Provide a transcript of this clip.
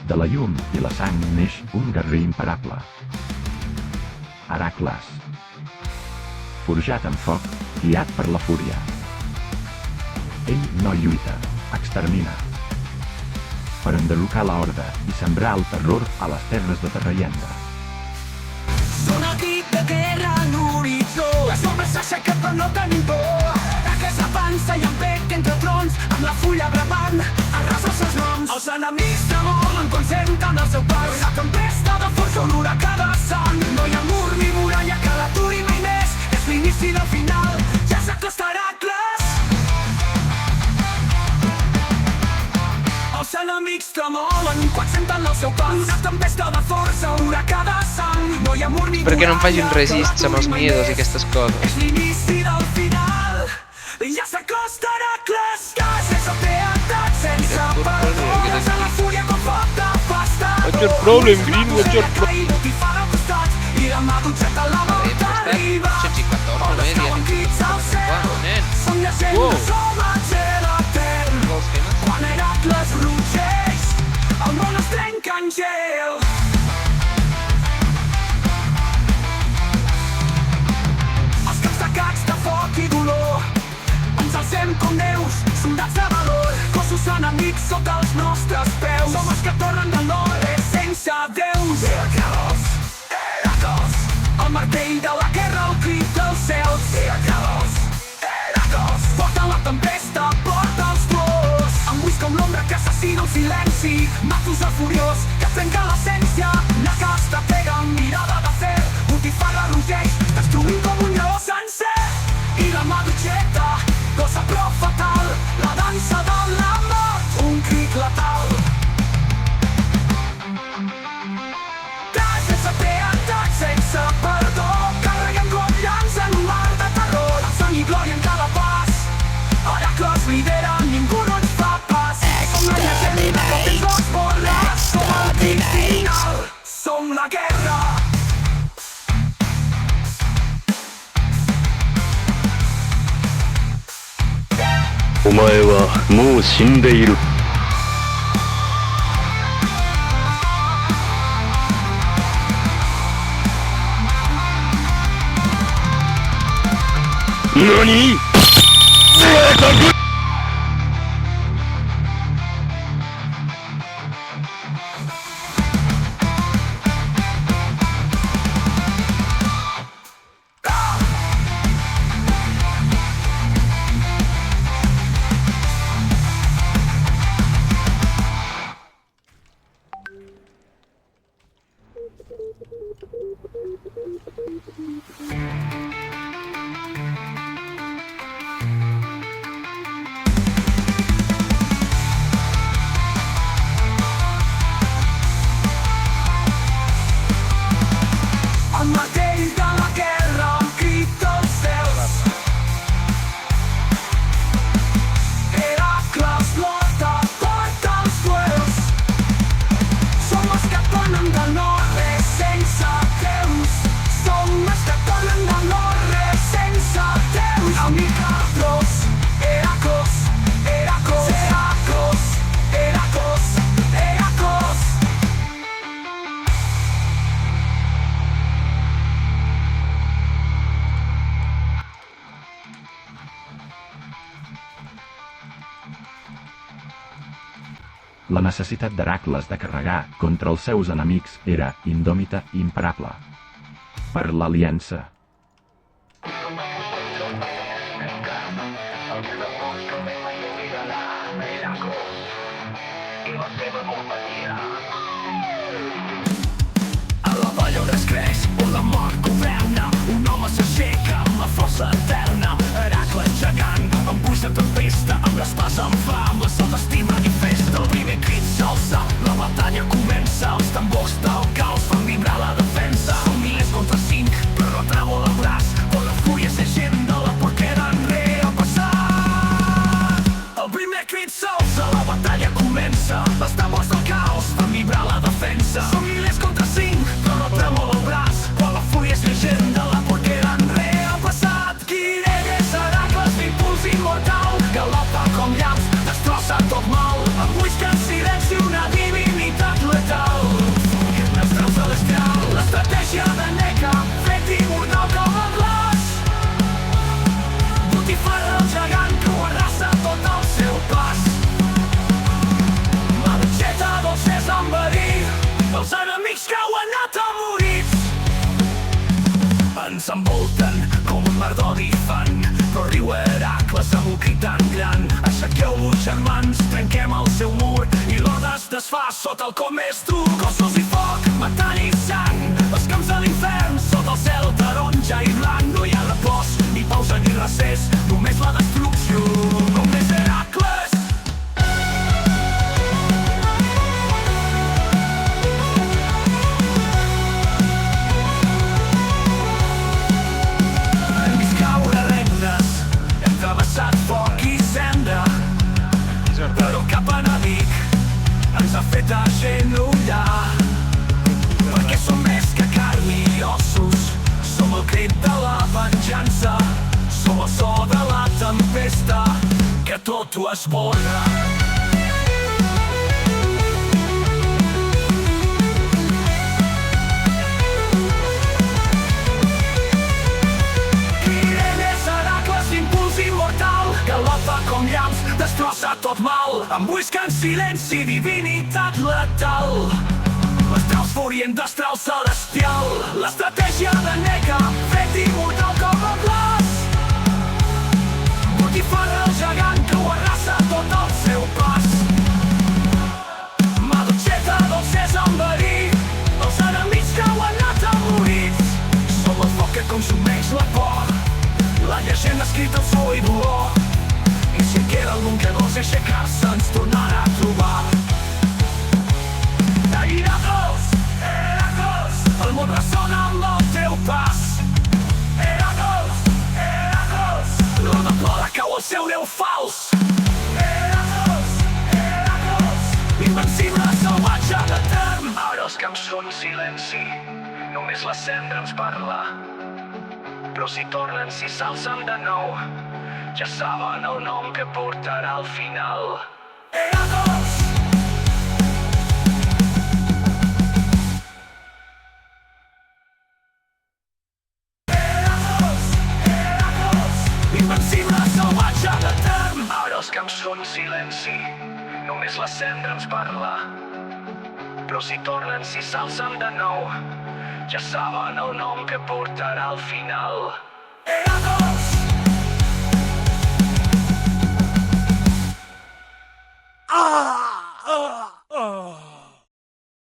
De la llum i la sang neix un guerrer imparable. Hèracles. Forjat en foc, guiat per la fúria. Ell no lluita, extermina. Per enderrocar la horda i sembrar el terror a les terres de Terraienda. Són el crit de guerra en l'horitzó. Les ombres s'aixequen però no tenim por. Hèracles avança i empec entre trons, amb la fulla bramant, arrasa els seus noms. Els enemics tremolen quan senten el seu pas. La tempesta de força, un huracà de sang. No hi ha mur ni muralla que l'aturi mai més. És l'inici del final, ja s'acosta Hèracles. Els enemics tremolen quan senten el seu pas. Una tempesta de força, un huracà de sang. No hi ha mur ni Perquè no em facin muralla resists amb els miedos i aquestes coses. És l'inici del final, ja s'acosta Hèracles. Sense teatat, sense perdó, a la fúria com foc de pasta. What's your problem, Green? What's your problem? I farà al costat, i la mà d'objecte a la volta arriba. 114, no? Ja Cauen crits al cel, som llegendes, som el gel etern. Quan Hèracles rugeix, el món es trenca en gel. Els caps tacats de foc i dolor, ens alcem com neus, soldats de valor. Cossos enemics sota els nostres peus. Som els que tornen del nord, sense déus. Hèracles, Hèracles, el martell de la guerra, el crit dels cels. Hèracles, Hèracles, porta la tempesta, porta els flors. Amb ulls com l'ombra que assassina el silenci. Matosa furiós, que trenca l'essència. La casta pega amb mirada de fer. Botifarra rugeix, destruint com un lleó sencer. I la mà d'objecte, cosa però fatal. La dansa de la mort, un crit letal. Sense teatat, sense perdó, carreguen com llamps en un mar de terror. Amb sang i glòria en cada pas, Hèracles lidera, ningú no ens fa pas. Som la llegenda que fins los borres, som el crit final, som la guerra.お前はもう死んでいる。何？El martell de la guerra, el crit dels cels. Hèracles lluita, porta els duels. Som els que tornen del nord, sense déus. Som els que tornen del nord, sense déus. Amicabros, Hèracles, Hèracles, Hèracles, Hèracles, Hèracles. La necessitat d'Hèracles de carregar contra els seus enemics era indòmita i imparable. Per l'aliança. A la vall on es creix, on la mort governa, un home s'aixeca amb la força eterna. Hèracles gegant, amb punys de tempesta, amb l'espasa en flames, el destí manifesta. El primer crit s'alça, la batalla comença. Els tambors del caos fan vibrar la defensa. Són milers contra 5, però no treu el braç. Quan la fúria s'agenda, la por queda enrere al passat. El primer crit s'alça, la batalla comença. Els tambors del caos fan vibrar la defensa. Són milers contra 5, però no treu el braç. Quan la fúria s'agenda, la por queda enrere al passat. Quin és Hèracles, l'impuls immortal, galopa com llamps, destrossa tot mal. Amb ulls que en silenci una divinitat letal. Els enemics que heu anat avorrits ens envolten com un mar d'odi fan, però riu Heracles amb un crit tan gran. Aixequeu-vos, germans, trenquem el seu mur i l'horda es desfà sota el com més dur. Cossos i foc, metall i sang, els camps de l'infern sota el cel taronja i blanc. No hi ha repòs, ni pausa ni recés, només la destrucció, només Heracles. Foc i cendra, però cap enemic ens ha fet agenollar, perquè som més que carn i ossos, som el crit de la venjança, som el so de la tempesta que tot ho esborra. Galopa com llamps, destrossa tot mal, embusca en silenci divinitat letal. L'estraus furient d'astral celestial, l'estratègia de Neca, fet immortal com el glaç. Botifarra el gegant que ho arrasa tot el seu pas. Madocheta, dolces amb verí, els enemics que heu anat avorrits. Som el foc que consumeix la por, la llegenda escrita al so i dolor. I si queda algun que no sé aixecar-se ens tornarà a trobar. Heracles, Heracles, el món ressona amb el teu pas. Heracles, Heracles, l'horda plora cau al seu déu fals. Heracles, Heracles, l'invencible salvatge d'etern. Ara els camps són silenci, només la cendra ens parla. Però si tornen, si s'alcen de nou, ja saben el nom que portarà al final. Heracles! Heracles! Heracles! Invencible salvatge d'etern. Ara els camps són silenci, només la cendra ens parla. Però si tornen, si s'alcen de nou, ja saben el nom que portarà al final. Heracles! Ah!